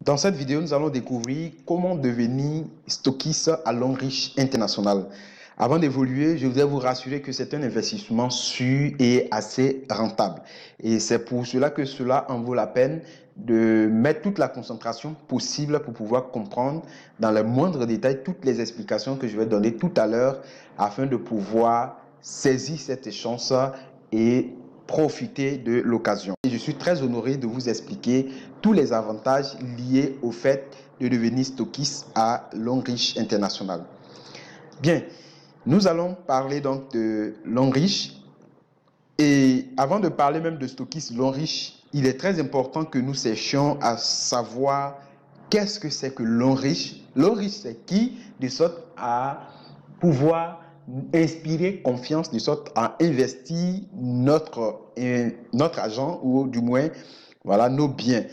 Dans cette vidéo, nous allons découvrir comment devenir stockiste à Longreach International. Avant d'évoluer, je voudrais vous rassurer que c'est un investissement sûr et assez rentable. Et c'est pour cela que cela en vaut la peine de mettre toute la concentration possible pour pouvoir comprendre dans les moindres détails toutes les explications que je vais donner tout à l'heure afin de pouvoir saisir cette chance et profiter de l'occasion. Je suis très honoré de vous expliquer tous les avantages liés au fait de devenir stockiste à Longreach International. Bien, nous allons parler donc de Longreach. Et avant de parler même de stockiste Longreach, il est très important que nous sachions à savoir qu'est-ce que c'est que Longreach. Longreach, c'est qui, de sorte à pouvoir inspirer confiance, de sorte à investir notre argent ou du moins voilà, nos biens.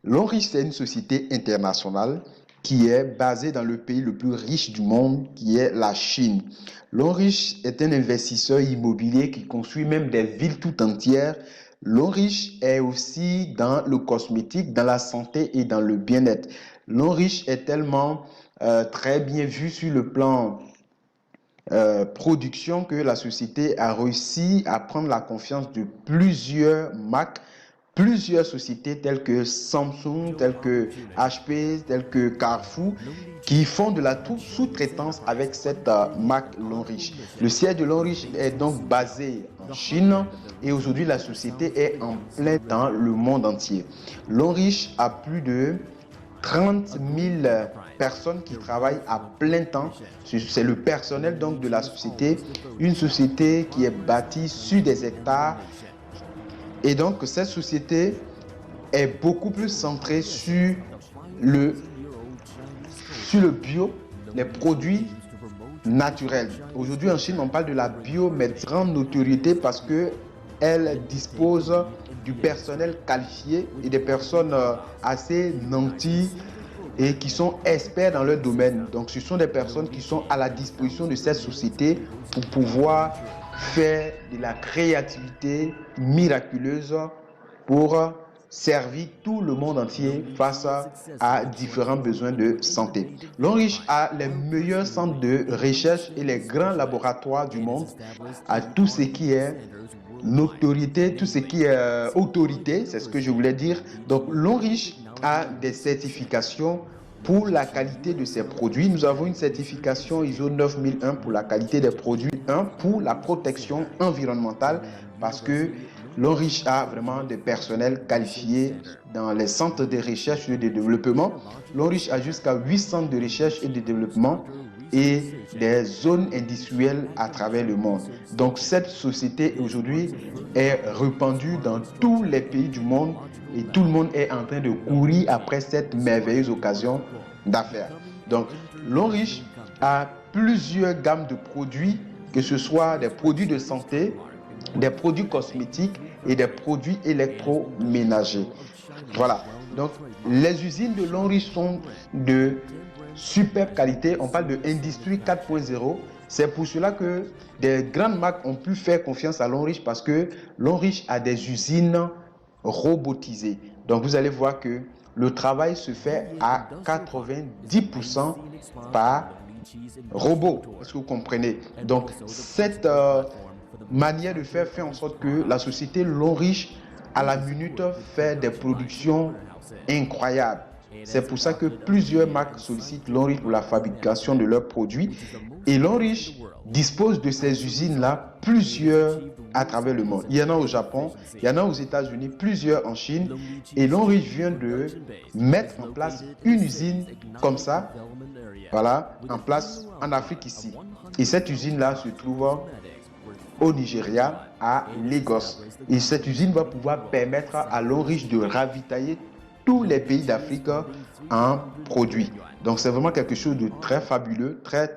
Longreach, c'est une société internationale qui est basée dans le pays le plus riche du monde, qui est la Chine. Longreach est un investisseur immobilier qui construit même des villes tout entières. Longreach est aussi dans le cosmétique, dans la santé et dans le bien-être. Longreach est tellement très bien vu sur le plan production que la société a réussi à prendre la confiance de plusieurs marques, plusieurs sociétés telles que Samsung, telles que HP, telles que Carrefour, qui font de la sous-traitance avec cette marque Longreach. Le siège de Longreach est donc basé en Chine et aujourd'hui la société est en plein dans le monde entier. Longreach a plus de 30 000 personnes qui travaillent à plein temps. C'est le personnel donc de la société, une société qui est bâtie sur des hectares. Et donc cette société est beaucoup plus centrée sur le bio, les produits naturels. Aujourd'hui en Chine, on parle de la bio, mais de grande notoriété parce qu'elle dispose du personnel qualifié et des personnes assez nanties et qui sont experts dans leur domaine. Donc ce sont des personnes qui sont à la disposition de cette société pour pouvoir faire de la créativité miraculeuse pour servir tout le monde entier face à différents besoins de santé. Longreach a les meilleurs centres de recherche et les grands laboratoires du monde à tout ce qui est notoriété, tout ce qui est autorité, c'est ce que je voulais dire. Donc Longreach a des certifications pour la qualité de ses produits. Nous avons une certification ISO 9001 pour la qualité des produits, pour la protection environnementale, parce que Longreach a vraiment des personnels qualifiés dans les centres de recherche et de développement. Longreach a jusqu'à 8 centres de recherche et de développement et des zones industrielles à travers le monde. Donc cette société aujourd'hui est répandue dans tous les pays du monde et tout le monde est en train de courir après cette merveilleuse occasion d'affaires. Donc Longreach a plusieurs gammes de produits, que ce soit des produits de santé, des produits cosmétiques et des produits électroménagers. Voilà. Donc les usines de Longreach sont de superbe qualité. On parle de industrie 4.0. C'est pour cela que des grandes marques ont pu faire confiance à Longreach parce que Longreach a des usines robotisées. Donc vous allez voir que le travail se fait à 90% par robot. Est-ce que vous comprenez? Donc cette manière de faire fait en sorte que la société Longreach à la minute fait des productions incroyables. C'est pour ça que plusieurs marques sollicitent Longreach pour la fabrication de leurs produits. Et Longreach dispose de ces usines-là, plusieurs à travers le monde. Il y en a au Japon, il y en a aux États-Unis, plusieurs en Chine. Et Longreach vient de mettre en place une usine comme ça, voilà, en place en Afrique ici. Et cette usine-là se trouve au Nigeria, à Lagos. Et cette usine va pouvoir permettre à Longreach de ravitailler tous les pays d'Afrique en produits. Donc c'est vraiment quelque chose de très fabuleux, très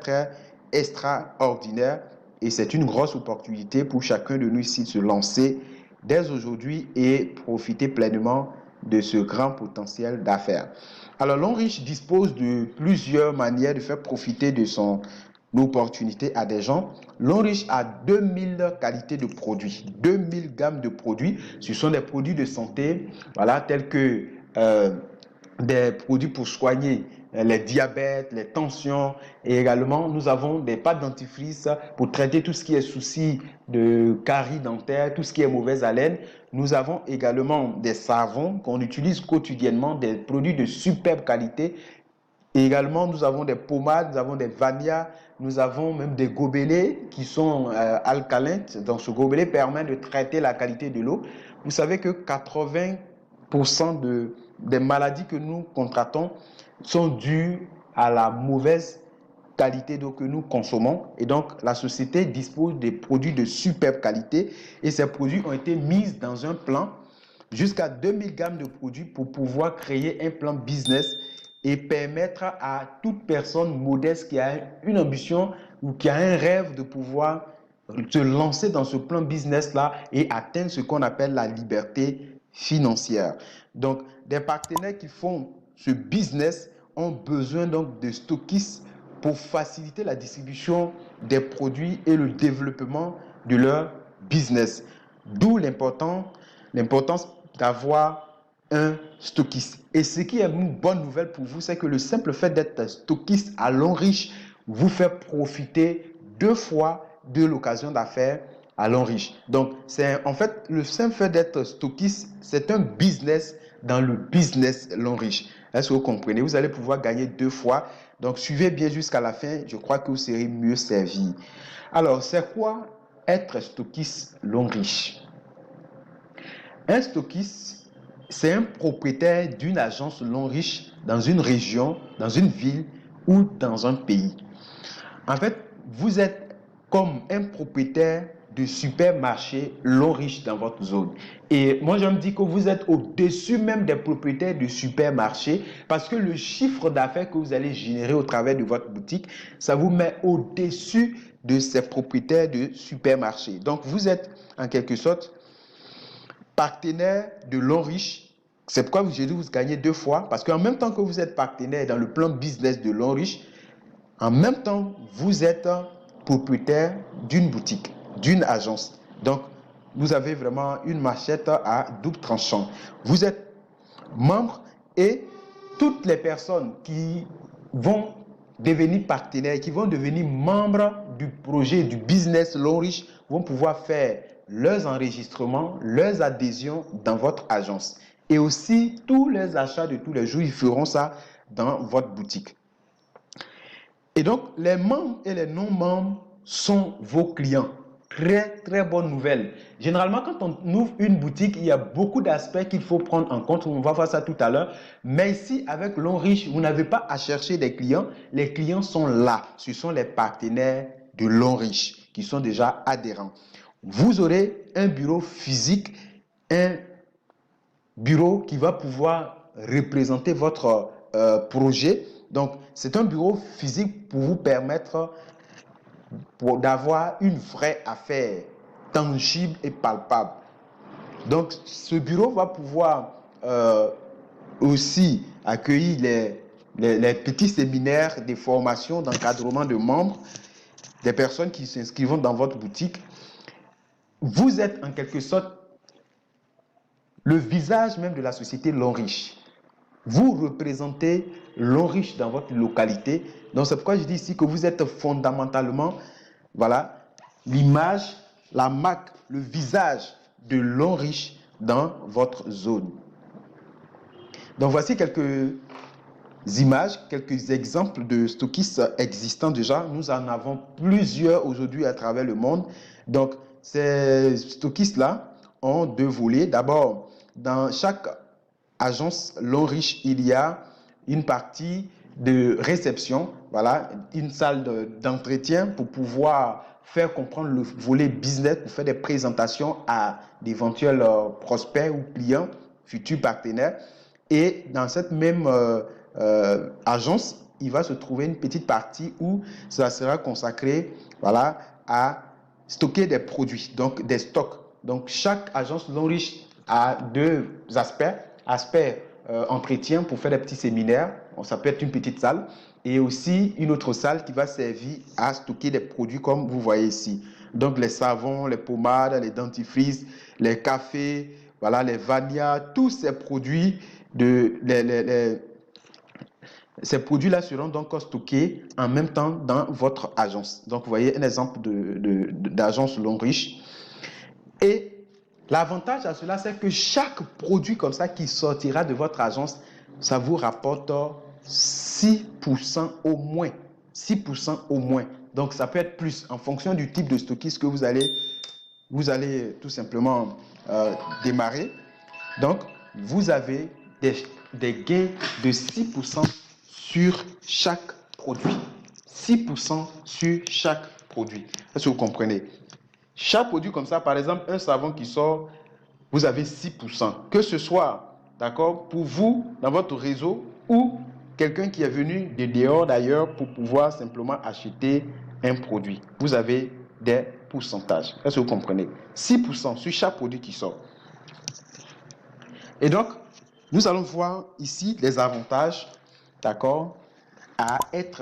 extraordinaire. Et c'est une grosse opportunité pour chacun de nous ici de se lancer dès aujourd'hui et profiter pleinement de ce grand potentiel d'affaires. Alors Longreach dispose de plusieurs manières de faire profiter de son opportunité à des gens. Longreach a 2000 qualités de produits, 2000 gammes de produits. Ce sont des produits de santé, voilà, tels que des produits pour soigner les diabètes, les tensions, et également nous avons des pâtes dentifrice pour traiter tout ce qui est souci de caries dentaires, tout ce qui est mauvaise haleine. Nous avons également des savons qu'on utilise quotidiennement, des produits de superbe qualité. Et également, nous avons des pommades, nous avons des vanillas, nous avons même des gobelets qui sont alcalins. Donc, ce gobelet permet de traiter la qualité de l'eau. Vous savez que 80% des maladies que nous contractons sont dues à la mauvaise qualité d'eau que nous consommons. Et donc, la société dispose des produits de superbe qualité et ces produits ont été mis dans un plan jusqu'à 2000 gammes de produits pour pouvoir créer un plan business et permettre à toute personne modeste qui a une ambition ou qui a un rêve de pouvoir se lancer dans ce plan business-là et atteindre ce qu'on appelle la liberté financière. Donc, des partenaires qui font ce business ont besoin donc de stockistes pour faciliter la distribution des produits et le développement de leur business. D'où l'importance d'avoir un stockiste. Et ce qui est une bonne nouvelle pour vous, c'est que le simple fait d'être stockiste à Longriche vous fait profiter 2 fois de l'occasion d'affaires à Longriche. Donc, en fait, le simple fait d'être stockiste, c'est un business dans le business Longriche. Est-ce que vous comprenez? Vous allez pouvoir gagner 2 fois. Donc, suivez bien jusqu'à la fin. Je crois que vous serez mieux servi. Alors, c'est quoi être stockiste Longriche? Un stockiste, c'est un propriétaire d'une agence Longriche dans une région, dans une ville ou dans un pays. En fait, vous êtes comme un propriétaire de supermarché Longriche dans votre zone. Et moi, je me dis que vous êtes au-dessus même des propriétaires de supermarché parce que le chiffre d'affaires que vous allez générer au travers de votre boutique, ça vous met au-dessus de ces propriétaires de supermarché. Donc, vous êtes en quelque sorte partenaire de Longriche. C'est pourquoi j'ai dit vous gagnez 2 fois parce qu'en même temps que vous êtes partenaire dans le plan business de Longriche, en même temps, vous êtes propriétaire d'une boutique, d'une agence. Donc, vous avez vraiment une machette à double tranchant. Vous êtes membre et toutes les personnes qui vont devenir partenaires, qui vont devenir membres du projet, du business Longriche, vont pouvoir faire leurs enregistrements, leurs adhésions dans votre agence. Et aussi, tous les achats de tous les jours, ils feront ça dans votre boutique. Et donc, les membres et les non-membres sont vos clients. Très, très bonne nouvelle. Généralement, quand on ouvre une boutique, il y a beaucoup d'aspects qu'il faut prendre en compte. On va voir ça tout à l'heure. Mais ici, avec Longriche, vous n'avez pas à chercher des clients. Les clients sont là. Ce sont les partenaires de Longriche qui sont déjà adhérents. Vous aurez un bureau physique, un bureau qui va pouvoir représenter votre projet. Donc, c'est un bureau physique pour vous permettre d'avoir une vraie affaire tangible et palpable. Donc, ce bureau va pouvoir aussi accueillir les petits séminaires, des formations d'encadrement de membres, des personnes qui s'inscrivent dans votre boutique. Vous êtes en quelque sorte le visage même de la société Longriche. Vous représentez Longriche dans votre localité. Donc, c'est pourquoi je dis ici que vous êtes fondamentalement, voilà, l'image, la marque, le visage de Longriche dans votre zone. Donc, voici quelques images, quelques exemples de stockistes existants déjà. Nous en avons plusieurs aujourd'hui à travers le monde. Donc, ces stockistes-là ont 2 volets. D'abord, dans chaque agence Longriche, il y a une partie de réception, voilà, une salle d'entretien pour pouvoir faire comprendre le volet business, pour faire des présentations à d'éventuels prospects ou clients, futurs partenaires. Et dans cette même agence, il va se trouver une petite partie où ça sera consacré, voilà, à stocker des produits, donc des stocks. Donc, chaque agence Longriche a 2 aspects. Aspect entretien pour faire des petits séminaires, ça peut être une petite salle, et aussi une autre salle qui va servir à stocker des produits comme vous voyez ici. Donc, les savons, les pommades, les dentifrices, les cafés, voilà, les vanillas, tous ces produits ces produits-là seront donc stockés en même temps dans votre agence. Donc, vous voyez un exemple d'agence Longriche. Et l'avantage à cela, c'est que chaque produit comme ça qui sortira de votre agence, ça vous rapporte 6% au moins. 6% au moins. Donc, ça peut être plus en fonction du type de stockiste que vous allez tout simplement démarrer. Donc, vous avez des gains de 6% sur chaque produit. 6% sur chaque produit. Est-ce que vous comprenez? Chaque produit comme ça, par exemple, un savon qui sort, vous avez 6%. Que ce soit, d'accord, pour vous, dans votre réseau, ou quelqu'un qui est venu de dehors d'ailleurs pour pouvoir simplement acheter un produit. Vous avez des pourcentages. Est-ce que vous comprenez? 6% sur chaque produit qui sort. Et donc, nous allons voir ici les avantages, d'accord, à être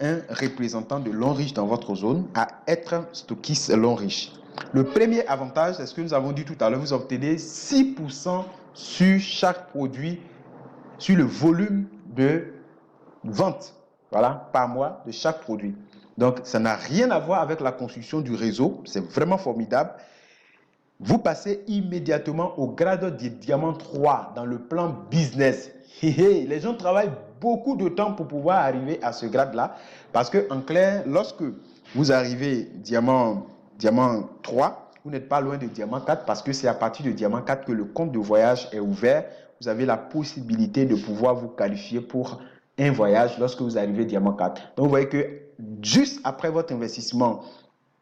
un représentant de Longriche dans votre zone, à être stockiste Longriche. Le premier avantage, c'est ce que nous avons dit tout à l'heure, vous obtenez 6% sur chaque produit, sur le volume de vente, voilà, par mois de chaque produit. Donc, ça n'a rien à voir avec la construction du réseau, c'est vraiment formidable. Vous passez immédiatement au grade de diamant 3 dans le plan business. Les gens travaillent beaucoup de temps pour pouvoir arriver à ce grade-là. Parce que, en clair, lorsque vous arrivez diamant 3, vous n'êtes pas loin de diamant 4 parce que c'est à partir de diamant 4 que le compte de voyage est ouvert. Vous avez la possibilité de pouvoir vous qualifier pour un voyage lorsque vous arrivez diamant 4. Donc, vous voyez que juste après votre investissement,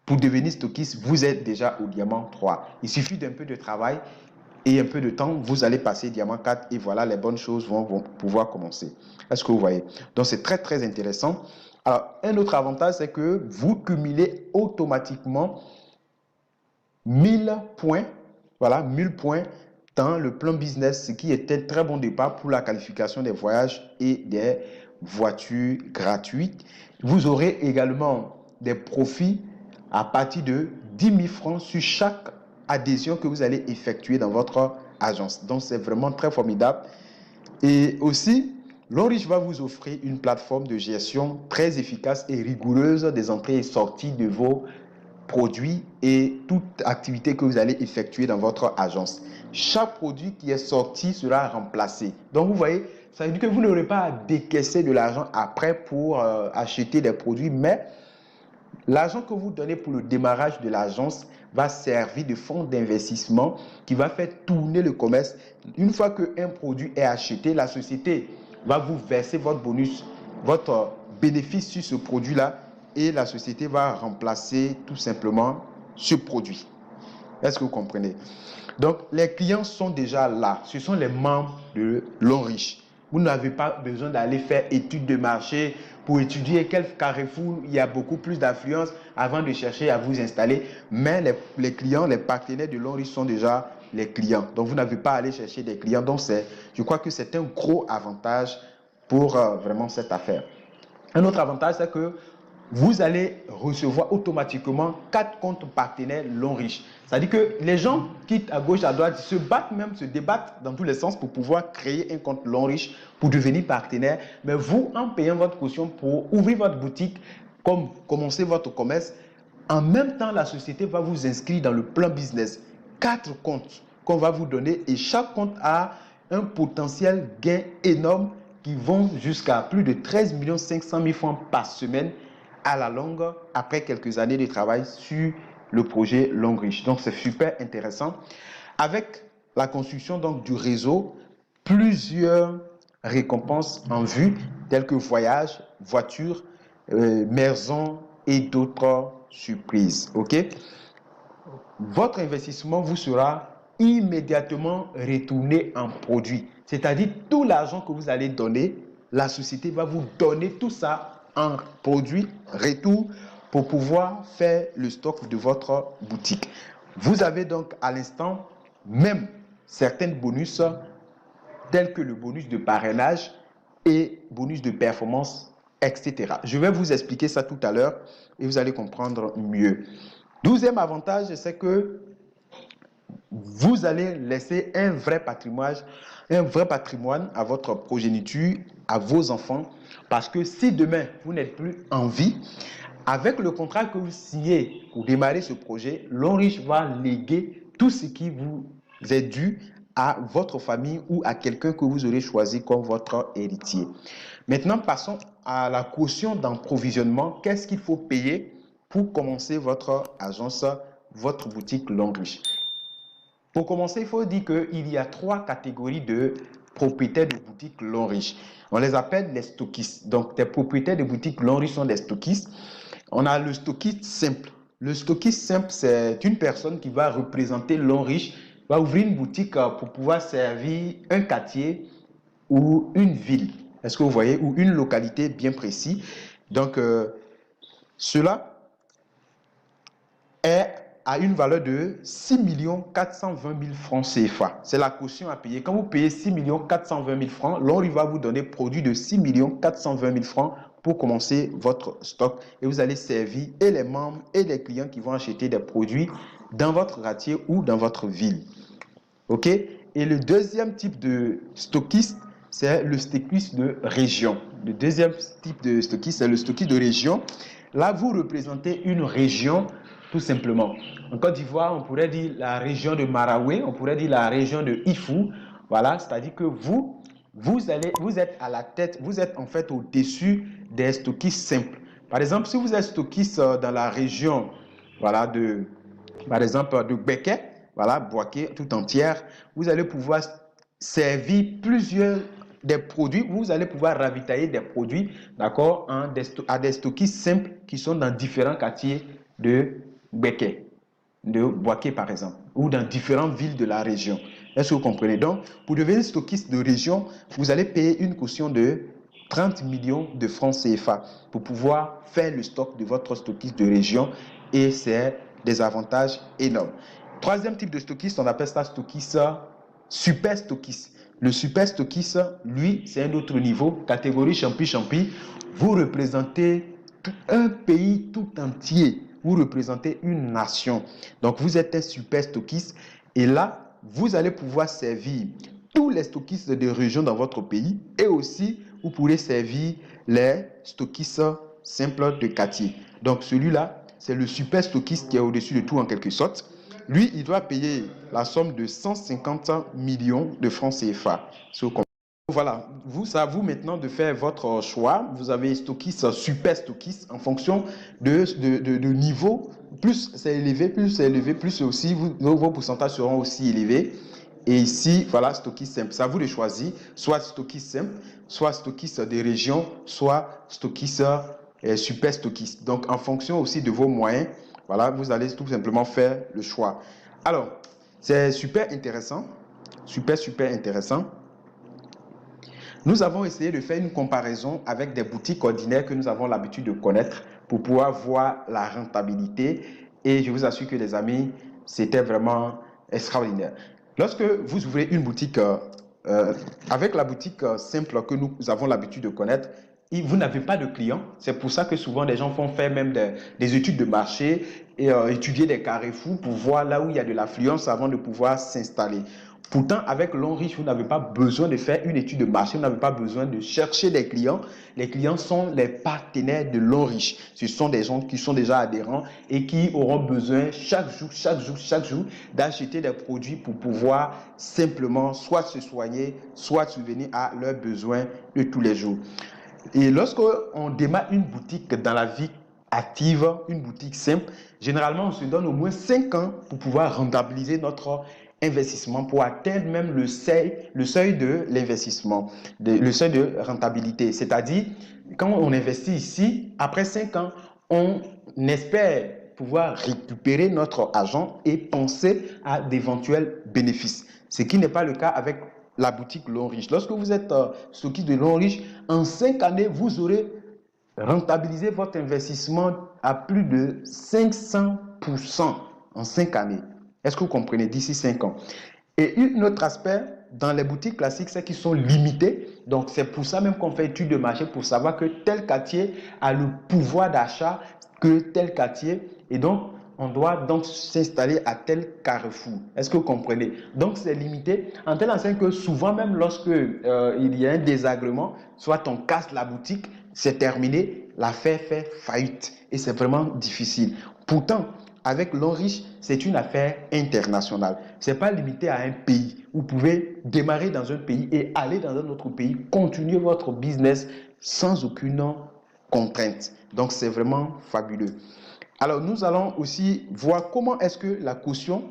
pour devenir stockiste, vous êtes déjà au diamant 3. Il suffit d'un peu de travail et un peu de temps, vous allez passer diamant 4 et voilà, les bonnes choses vont pouvoir commencer. Est-ce que vous voyez? Donc, c'est très, très intéressant. Alors, un autre avantage, c'est que vous cumulez automatiquement 1000 points, voilà, 1000 points dans le plan business, ce qui est un très bon départ pour la qualification des voyages et des voitures gratuites. Vous aurez également des profits à partir de 10 000 francs sur chaque adhésion que vous allez effectuer dans votre agence. Donc, c'est vraiment très formidable. Et aussi, Longriche va vous offrir une plateforme de gestion très efficace et rigoureuse des entrées et sorties de vos produits et toute activité que vous allez effectuer dans votre agence. Chaque produit qui est sorti sera remplacé. Donc, vous voyez, ça veut dire que vous n'aurez pas à décaisser de l'argent après pour acheter des produits, mais l'argent que vous donnez pour le démarrage de l'agence va servir de fonds d'investissement qui va faire tourner le commerce. Une fois qu'un produit est acheté, la société va vous verser votre bonus, votre bénéfice sur ce produit-là et la société va remplacer tout simplement ce produit. Est-ce que vous comprenez? Donc, les clients sont déjà là. Ce sont les membres de Longriche. Vous n'avez pas besoin d'aller faire études de marché pour étudier quel carrefour il y a beaucoup plus d'affluence avant de chercher à vous installer. Mais les clients, les partenaires de Longriche sont déjà les clients. Donc, vous n'avez pas à aller chercher des clients. Donc, je crois que c'est un gros avantage pour vraiment cette affaire. Un autre avantage, c'est que vous allez recevoir automatiquement 4 comptes partenaires Longriche. C'est-à-dire que les gens quittent à gauche, à droite, se débattent dans tous les sens pour pouvoir créer un compte Longriche pour devenir partenaire. Mais vous, en payant votre caution pour ouvrir votre boutique, comme commencer votre commerce, en même temps, la société va vous inscrire dans le plan business. 4 comptes qu'on va vous donner et chaque compte a un potentiel gain énorme qui vont jusqu'à plus de 13 500 000 francs par semaine à la longue, après quelques années de travail sur le projet Longriche. Donc, c'est super intéressant. Avec la construction donc, du réseau, plusieurs récompenses en vue, telles que voyages, voitures, maisons et d'autres surprises. OK? Votre investissement vous sera immédiatement retourné en produit. C'est-à-dire, tout l'argent que vous allez donner, la société va vous donner tout ça en produit retour pour pouvoir faire le stock de votre boutique. Vous avez donc à l'instant même certains bonus tels que le bonus de parrainage et bonus de performance, etc. Je vais vous expliquer ça tout à l'heure et vous allez comprendre mieux. 12e avantage, c'est que vous allez laisser un vrai patrimoine à votre progéniture, à vos enfants, parce que si demain, vous n'êtes plus en vie, avec le contrat que vous signez pour démarrer ce projet, l'ONRICH va léguer tout ce qui vous est dû à votre famille ou à quelqu'un que vous aurez choisi comme votre héritier. Maintenant, passons à la caution d'approvisionnement. Qu'est-ce qu'il faut payer pour commencer votre agence, votre boutique l'ONRICH? Pour commencer, il faut dire qu'il y a 3 catégories de propriétaires de boutiques l'ONRICH. On les appelle les stockistes. Donc, les propriétaires de boutiques l'ONRICH sont des stockistes. On a le stockiste simple. Le stockiste simple, c'est une personne qui va représenter l'ONRICH, va ouvrir une boutique pour pouvoir servir un quartier ou une ville. Est-ce que vous voyez? Ou une localité bien précise. Donc, cela est à une valeur de 6 420 000 francs CFA. C'est la caution à payer. Quand vous payez 6 420 000 francs, l'ONRICH va vous donner produit de 6 420 000 francs pour commencer votre stock. Et vous allez servir et les membres et les clients qui vont acheter des produits dans votre quartier ou dans votre ville. OK? Et le deuxième type de stockiste, c'est le stockiste de région. Le deuxième type de stockiste, c'est le stockiste de région. Là, vous représentez une région tout simplement. En Côte d'Ivoire, on pourrait dire la région de Maraoué, on pourrait dire la région de Ifou. Voilà, c'est-à-dire que vous êtes à la tête, vous êtes en fait au-dessus des stockistes simples. Par exemple, si vous êtes stockiste dans la région, voilà, par exemple, de Béquet, voilà, Boaké tout entière, vous allez pouvoir servir plusieurs des produits, vous allez pouvoir ravitailler des produits, d'accord, à des stockistes simples qui sont dans différents quartiers de Béquet, de Boaké par exemple, ou dans différentes villes de la région. Est-ce que vous comprenez? Donc, pour devenir stockiste de région, vous allez payer une caution de 30 millions de francs CFA pour pouvoir faire le stock de votre stockiste de région et c'est des avantages énormes. Troisième type de stockiste, on appelle ça stockiste super stockiste. Le super stockiste, lui, c'est un autre niveau, catégorie champi-champi. Vous représentez un pays tout entier. Vous représentez une nation. Donc, vous êtes un super stockiste. Et là, vous allez pouvoir servir tous les stockistes de région dans votre pays. Et aussi, vous pourrez servir les stockistes simples de quartier. Donc, celui-là, c'est le super stockiste qui est au-dessus de tout en quelque sorte. Lui, il doit payer la somme de 150 millions de francs CFA. Voilà, à vous maintenant de faire votre choix. Vous avez stockiste, super stockiste en fonction de niveau. Plus c'est élevé, plus aussi vos pourcentages seront aussi élevés. Et ici, voilà, stockiste simple. C'est à vous de choisir, soit stockiste simple, soit stockiste des régions, soit stockiste super stockiste. Donc, en fonction aussi de vos moyens, voilà, vous allez tout simplement faire le choix. Alors, c'est super intéressant, super intéressant. Nous avons essayé de faire une comparaison avec des boutiques ordinaires que nous avons l'habitude de connaître pour pouvoir voir la rentabilité. Et je vous assure que les amis, c'était vraiment extraordinaire. Lorsque vous ouvrez une boutique, avec la boutique simple que nous avons l'habitude de connaître, vous n'avez pas de clients. C'est pour ça que souvent les gens font faire même des études de marché et étudier des carrefours pour voir là où il y a de l'affluence avant de pouvoir s'installer. Pourtant, avec l'ONRICH, vous n'avez pas besoin de faire une étude de marché, vous n'avez pas besoin de chercher des clients. Les clients sont les partenaires de l'ONRICH. Ce sont des gens qui sont déjà adhérents et qui auront besoin chaque jour d'acheter des produits pour pouvoir simplement soit se soigner, soit subvenir à leurs besoins de tous les jours. Et lorsqu'on démarre une boutique dans la vie active, une boutique simple, généralement, on se donne au moins 5 ans pour pouvoir rentabiliser notre investissement, pour atteindre même le seuil de l'investissement, le seuil de rentabilité. C'est-à-dire, quand on investit ici, après 5 ans, on espère pouvoir récupérer notre argent et penser à d'éventuels bénéfices. Ce qui n'est pas le cas avec la boutique l'ONRICH. Lorsque vous êtes stockiste de l'ONRICH, en 5 années, vous aurez rentabilisé votre investissement à plus de 500% en 5 années. Est-ce que vous comprenez? D'ici 5 ans. Et un autre aspect, dans les boutiques classiques, c'est qu'ils sont limités. Donc, c'est pour ça même qu'on fait étude de marché pour savoir que tel quartier a le pouvoir d'achat que tel quartier. Et donc, on doit donc s'installer à tel carrefour. Est-ce que vous comprenez? Donc, c'est limité en telle enseigne que souvent, même lorsque il y a un désagrément, soit on casse la boutique, c'est terminé, l'affaire fait faillite et c'est vraiment difficile. Pourtant, avec l'Enriche, c'est une affaire internationale. Ce n'est pas limité à un pays. Vous pouvez démarrer dans un pays et aller dans un autre pays, continuer votre business sans aucune contrainte. Donc, c'est vraiment fabuleux. Alors, nous allons aussi voir comment est-ce que la caution,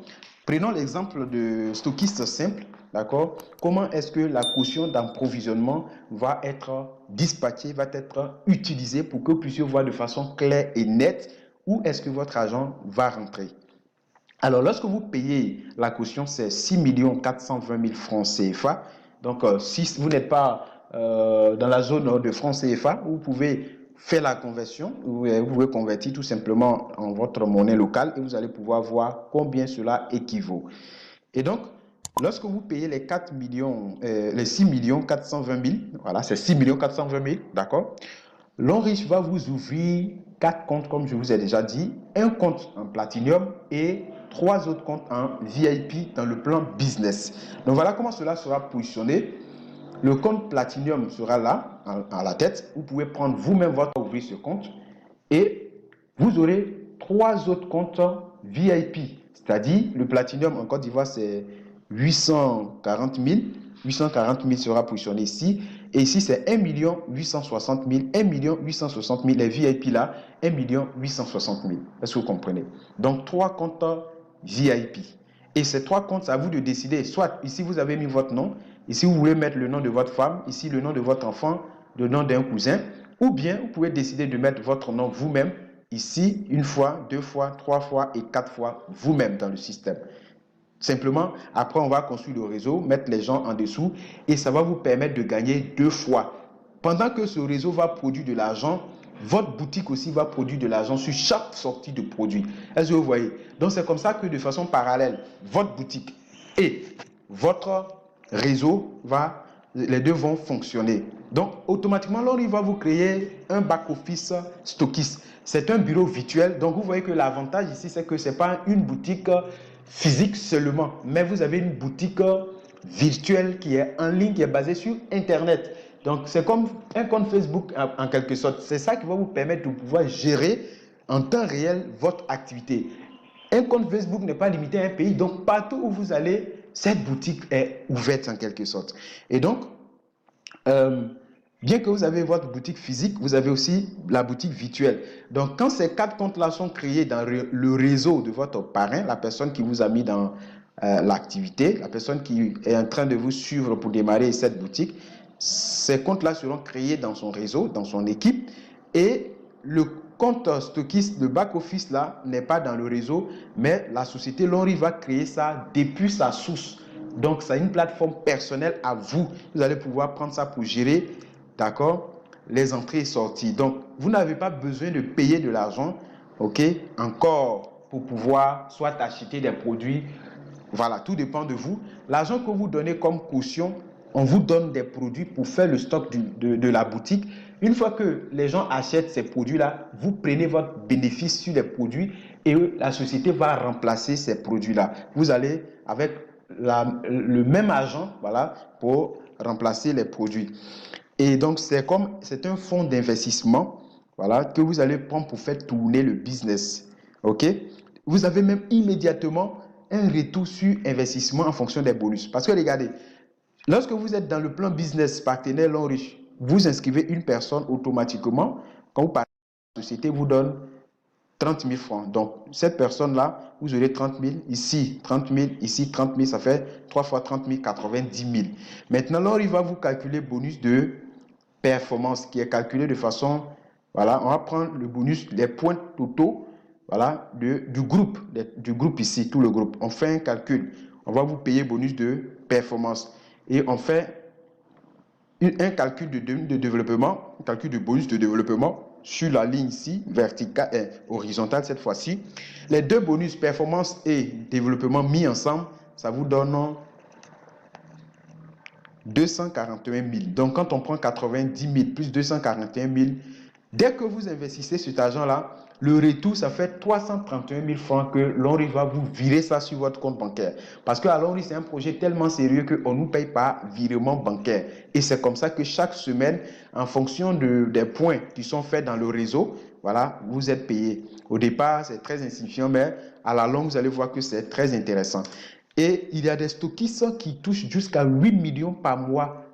prenons l'exemple de stockiste simple, d'accord? Comment est-ce que la caution d'approvisionnement va être dispatchée, va être utilisée pour que vous puissiez voir de façon claire et nette où est-ce que votre argent va rentrer. Alors, lorsque vous payez la caution, c'est 6 420 000 francs CFA. Donc, si vous n'êtes pas dans la zone de francs CFA, vous pouvez faire la conversion. Vous pouvez convertir tout simplement en votre monnaie locale et vous allez pouvoir voir combien cela équivaut. Et donc, lorsque vous payez les 4 millions, les 6 420 000, voilà, c'est 6 420 000, d'accord? L'Enriche va vous ouvrir 4 comptes, comme je vous ai déjà dit, un compte en Platinum et 3 autres comptes en VIP dans le plan business. Donc voilà comment cela sera positionné. Le compte Platinum sera là, à la tête. Vous pouvez prendre vous-même votre ouvrir ce compte et vous aurez 3 autres comptes VIP. C'est-à-dire, le Platinum en Côte d'Ivoire, c'est 840 000. 840 000 sera positionné ici. Et ici, c'est 1 860 000. 1 860 000. Les VIP là, 1 860 000. Est-ce que vous comprenez? Donc, 3 comptes VIP. Et ces 3 comptes, c'est à vous de décider. Soit ici, vous avez mis votre nom. Ici, vous voulez mettre le nom de votre femme. Ici, le nom de votre enfant. Le nom d'un cousin. Ou bien, vous pouvez décider de mettre votre nom vous-même. Ici, 1 fois, 2 fois, 3 fois et 4 fois vous-même dans le système. Simplement, après, on va construire le réseau, mettre les gens en dessous et ça va vous permettre de gagner 2 fois. Pendant que ce réseau va produire de l'argent, votre boutique aussi va produire de l'argent sur chaque sortie de produit. Est-ce que vous voyez? Donc, c'est comme ça que de façon parallèle, votre boutique et votre réseau, les deux vont fonctionner. Donc, automatiquement, là, il va vous créer un back-office stockiste. C'est un bureau virtuel. Donc, vous voyez que l'avantage ici, c'est que ce n'est pas une boutique physique seulement, mais vous avez une boutique virtuelle qui est en ligne, qui est basée sur Internet. Donc, c'est comme un compte Facebook en quelque sorte. C'est ça qui va vous permettre de pouvoir gérer en temps réel votre activité. Un compte Facebook n'est pas limité à un pays, donc partout où vous allez, cette boutique est ouverte en quelque sorte. Et donc, bien que vous avez votre boutique physique, vous avez aussi la boutique virtuelle. Donc, quand ces 4 comptes-là sont créés dans le réseau de votre parrain, la personne qui vous a mis dans l'activité, la personne qui est en train de vous suivre pour démarrer cette boutique, ces comptes-là seront créés dans son réseau, dans son équipe, et le compte stockiste, le back-office là, n'est pas dans le réseau, mais la société Lonri va créer ça depuis sa source. Donc, c'est une plateforme personnelle à vous. Vous allez pouvoir prendre ça pour gérer, d'accord, les entrées et sorties. Donc, vous n'avez pas besoin de payer de l'argent, ok, encore pour pouvoir soit acheter des produits. Voilà, tout dépend de vous. L'argent que vous donnez comme caution, on vous donne des produits pour faire le stock de la boutique. Une fois que les gens achètent ces produits-là, vous prenez votre bénéfice sur les produits et la société va remplacer ces produits-là. Vous allez avec le même argent, voilà, pour remplacer les produits. Et donc, c'est un fonds d'investissement, voilà, que vous allez prendre pour faire tourner le business. OK? Vous avez même immédiatement un retour sur investissement en fonction des bonus. Parce que regardez, lorsque vous êtes dans le plan business partenaire Lonriche, vous inscrivez une personne automatiquement. Quand vous partez, la société vous donne 30 000 francs. Donc, cette personne-là, vous aurez 30 000, ici 30 000, ici 30 000, ça fait 3 fois 30 000, 90 000. Maintenant, là, il va vous calculer bonus de performance qui est calculé de façon, voilà, on va prendre le bonus, les points totaux, voilà, du groupe ici, tout le groupe. On fait un calcul. On va vous payer bonus de performance. Et on fait un calcul de développement, un calcul de bonus de développement sur la ligne ici, verticale et horizontale cette fois-ci. Les deux bonus, performance et développement mis ensemble, ça vous donne 241 000. Donc, quand on prend 90 000 plus 241 000, Dès que vous investissez cet argent-là, le retour, ça fait 331 000 francs que Lonrich va vous virer ça sur votre compte bancaire. Parce que à Lonrich, c'est un projet tellement sérieux qu'on ne nous paye pas virement bancaire. Et c'est comme ça que chaque semaine, en fonction des points qui sont faits dans le réseau, voilà, vous êtes payé. Au départ, c'est très insignifiant, mais à la longue, vous allez voir que c'est très intéressant. Et il y a des stockistes qui touchent jusqu'à 8 millions par mois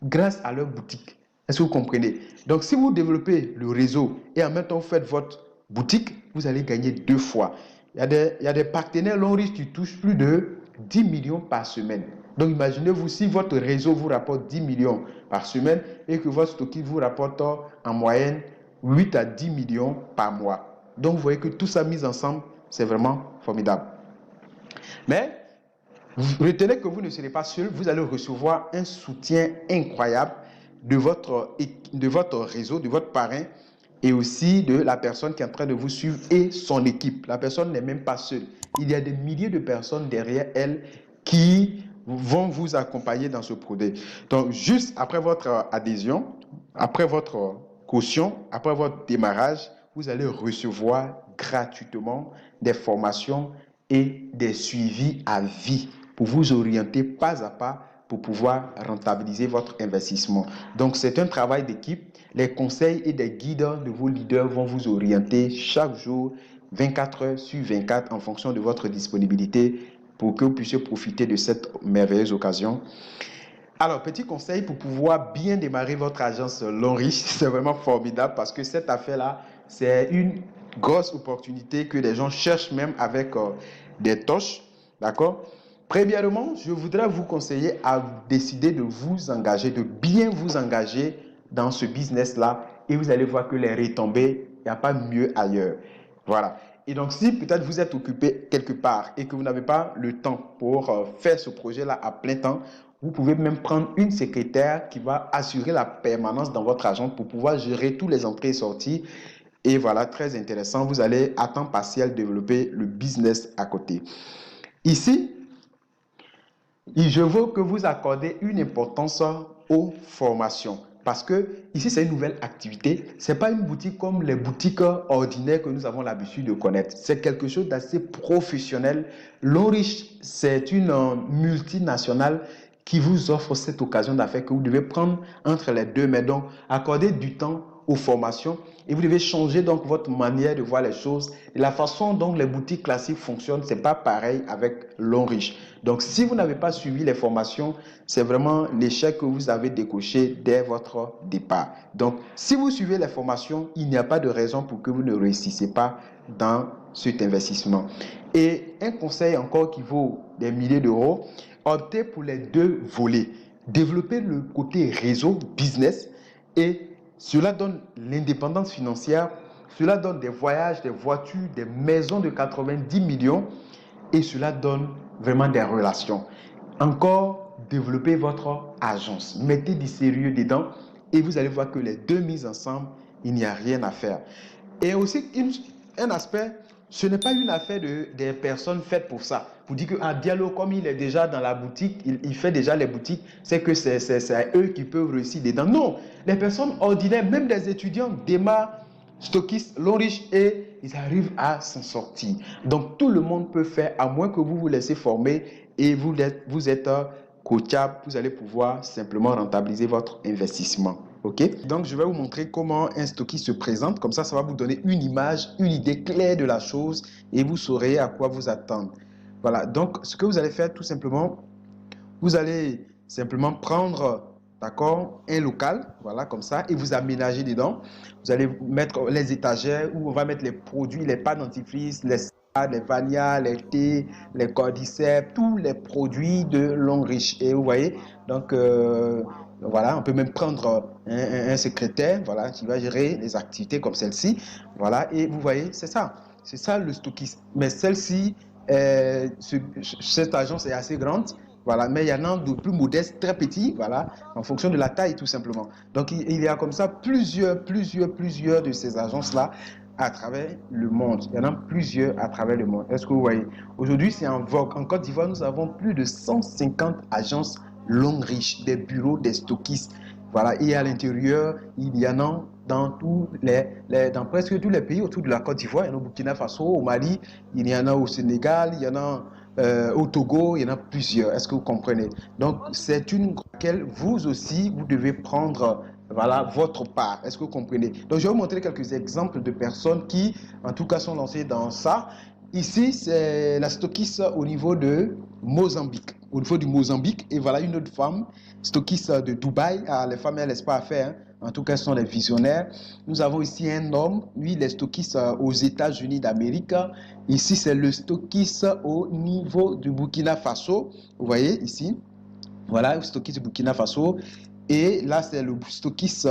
grâce à leur boutique. Est-ce que vous comprenez? Donc, si vous développez le réseau et en même temps vous faites votre boutique, vous allez gagner 2 fois. Il y a des partenaires Lonrich qui touchent plus de 10 millions par semaine. Donc, imaginez-vous si votre réseau vous rapporte 10 millions par semaine et que votre stockiste vous rapporte en moyenne 8 à 10 millions par mois. Donc, vous voyez que tout ça mis ensemble, c'est vraiment formidable. Mais, retenez que vous ne serez pas seul, vous allez recevoir un soutien incroyable de votre réseau, de votre parrain et aussi de la personne qui est en train de vous suivre et son équipe. La personne n'est même pas seule. Il y a des milliers de personnes derrière elle qui vont vous accompagner dans ce projet. Donc, juste après votre adhésion, après votre caution, après votre démarrage, vous allez recevoir gratuitement des formations et des suivis à vie pour vous orienter pas à pas pour pouvoir rentabiliser votre investissement. Donc, c'est un travail d'équipe. Les conseils et des guides de vos leaders vont vous orienter chaque jour, 24 heures sur 24, en fonction de votre disponibilité, pour que vous puissiez profiter de cette merveilleuse occasion. Alors, petit conseil pour pouvoir bien démarrer votre agence Lonrich, c'est vraiment formidable parce que cette affaire-là, c'est une grosse opportunité que les gens cherchent même avec des tâches, d'accord? Premièrement, je voudrais vous conseiller à décider de vous engager, de bien vous engager dans ce business-là et vous allez voir que les retombées, il n'y a pas mieux ailleurs. Voilà. Et donc, si peut-être vous êtes occupé quelque part et que vous n'avez pas le temps pour faire ce projet-là à plein temps, vous pouvez même prendre une secrétaire qui va assurer la permanence dans votre agence pour pouvoir gérer tous les entrées et sorties. Et voilà, très intéressant. Vous allez à temps partiel développer le business à côté. Ici, je veux que vous accordez une importance aux formations. Parce que ici, c'est une nouvelle activité. Ce n'est pas une boutique comme les boutiques ordinaires que nous avons l'habitude de connaître. C'est quelque chose d'assez professionnel. Lonrich, c'est une multinationale qui vous offre cette occasion d'affaires que vous devez prendre entre les deux mains. Donc, accorder du temps aux formations et vous devez changer donc votre manière de voir les choses. Et la façon dont les boutiques classiques fonctionnent, ce n'est pas pareil avec Lonrich. Donc, si vous n'avez pas suivi les formations, c'est vraiment l'échec que vous avez décoché dès votre départ. Donc, si vous suivez les formations, il n'y a pas de raison pour que vous ne réussissiez pas dans cet investissement. Et un conseil encore qui vaut des milliers d'euros, optez pour les deux volets. Développez le côté réseau, business, et cela donne l'indépendance financière, cela donne des voyages, des voitures, des maisons de 90 millions et cela donne vraiment des relations. Encore, développez votre agence, mettez du sérieux dedans et vous allez voir que les deux mises ensemble, il n'y a rien à faire. Et aussi, un aspect, ce n'est pas une affaire des personnes faites pour ça. Vous dites qu'un Diallo, comme il est déjà dans la boutique, il fait déjà les boutiques, c'est que c'est eux qui peuvent réussir dedans. Non, les personnes ordinaires, même des étudiants, démarrent, stockistes, Lonrich et ils arrivent à s'en sortir. Donc, tout le monde peut faire, à moins que vous vous laissez former et vous êtes coachable, vous allez pouvoir simplement rentabiliser votre investissement. OK? Donc, je vais vous montrer comment un stockiste se présente. Comme ça, ça va vous donner une image, une idée claire de la chose et vous saurez à quoi vous attendre. Voilà. Donc, ce que vous allez faire, tout simplement, vous allez simplement prendre, d'accord, un local, voilà, comme ça, et vous aménager dedans. Vous allez mettre les étagères où on va mettre les produits, les pâtes dentifrice, les salades, les vanillas, les thés, les cordyceps, tous les produits de Lonrich. Et vous voyez, donc, voilà, on peut même prendre un secrétaire, voilà, qui va gérer les activités comme celle-ci. Voilà, et vous voyez, c'est ça le stockiste. Mais celle-ci, cette agence est assez grande, voilà, mais il y en a de plus modestes, très petits, voilà, en fonction de la taille tout simplement. Donc il y a comme ça plusieurs de ces agences-là à travers le monde. Il y en a plusieurs à travers le monde. Est-ce que vous voyez? Aujourd'hui, c'est en vogue. En Côte d'Ivoire, nous avons plus de 150 agences Lonrich, des bureaux, des stockistes. Voilà, et à l'intérieur, il y en a dans presque tous les pays autour de la Côte d'Ivoire. Il y en a au Burkina Faso, au Mali, il y en a au Sénégal, il y en a au Togo, il y en a plusieurs. Est-ce que vous comprenez? Donc, c'est une laquelle vous aussi, vous devez prendre voilà, votre part. Est-ce que vous comprenez? Donc, je vais vous montrer quelques exemples de personnes qui, en tout cas, sont lancées dans ça. Ici, c'est la stockiste au niveau de Mozambique. Au niveau du Mozambique, et voilà une autre femme, stockiste de Dubaï. Ah, les femmes, elles ne laissent pas à faire. Hein. En tout cas, elles sont des visionnaires. Nous avons ici un homme, lui, il est stockiste aux États-Unis d'Amérique. Ici, c'est le stockiste au niveau du Burkina Faso. Vous voyez ici, voilà, le stockiste du Burkina Faso. Et là, c'est le stockiste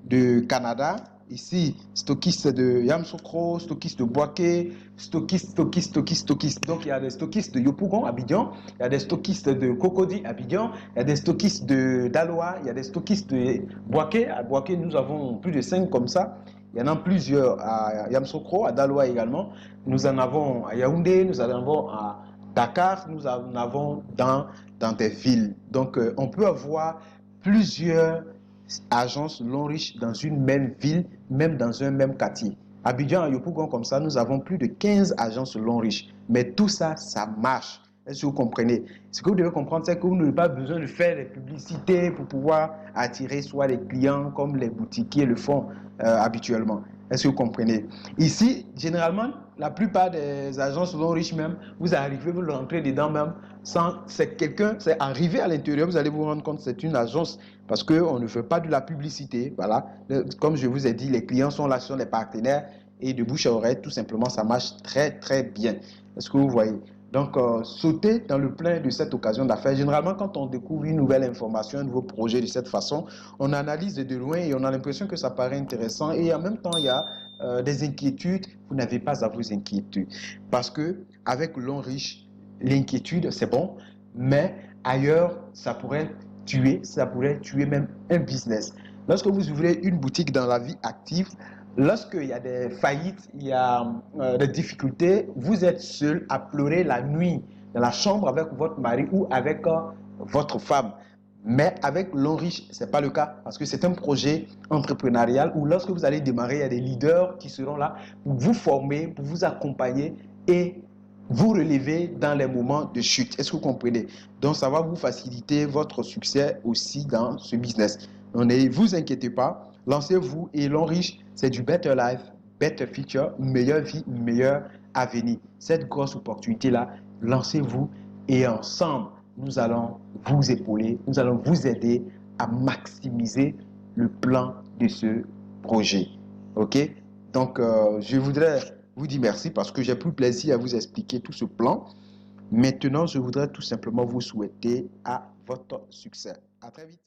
de Canada. Ici, stockiste de Yamoussoukro, stockiste de Boaké, stockiste. Donc, il y a des stockistes de Yopougon, Abidjan. Il y a des stockistes de Cocody, Abidjan. Il y a des stockistes d'Aloa. Il y a des stockistes de Boaké. À Boaké, nous avons plus de 5 comme ça. Il y en a plusieurs à Yamoussoukro, à Daloa également. Nous en avons à Yaoundé, nous en avons à Dakar, nous en avons dans des villes. Donc, on peut avoir plusieurs agences long riches dans une même ville, même dans un même quartier. Abidjan, à Yopougon, comme ça, nous avons plus de 15 agences long riches. Mais tout ça, ça marche. Est-ce que vous comprenez? Ce que vous devez comprendre, c'est que vous n'avez pas besoin de faire des publicités pour pouvoir attirer soit les clients comme les boutiquiers le font habituellement. Est-ce que vous comprenez? Ici, généralement, la plupart des agences long riches même, vous arrivez, vous rentrez dedans même, c'est quelqu'un, c'est arrivé à l'intérieur, vous allez vous rendre compte que c'est une agence parce qu'on ne fait pas de la publicité. Voilà. Comme je vous ai dit, les clients sont là, ce sont les partenaires et de bouche à oreille, tout simplement, ça marche très, très bien. Est-ce que vous voyez? Donc, sauter dans le plein de cette occasion d'affaires. Généralement, quand on découvre une nouvelle information, un nouveau projet de cette façon, on analyse de loin et on a l'impression que ça paraît intéressant. Et en même temps, il y a des inquiétudes. Vous n'avez pas à vous inquiéter. Parce que avec l'homme riche, l'inquiétude, c'est bon. Mais ailleurs, ça pourrait tuer même un business. Lorsque vous ouvrez une boutique dans la vie active, lorsqu'il y a des faillites, il y a des difficultés, vous êtes seul à pleurer la nuit dans la chambre avec votre mari ou avec votre femme. Mais avec l'homme riche, ce n'est pas le cas parce que c'est un projet entrepreneurial où lorsque vous allez démarrer, il y a des leaders qui seront là pour vous former, pour vous accompagner et vous relever dans les moments de chute. Est-ce que vous comprenez? Donc, ça va vous faciliter votre succès aussi dans ce business. Donc, ne vous inquiétez pas. Lancez-vous et l'homme riche, c'est du better life, better future, meilleure vie, meilleur avenir. Cette grosse opportunité-là, lancez-vous et ensemble, nous allons vous épauler, nous allons vous aider à maximiser le plan de ce projet. OK? Donc, je voudrais vous dire merci parce que j'ai pris plaisir à vous expliquer tout ce plan. Maintenant, je voudrais tout simplement vous souhaiter à votre succès. À très vite.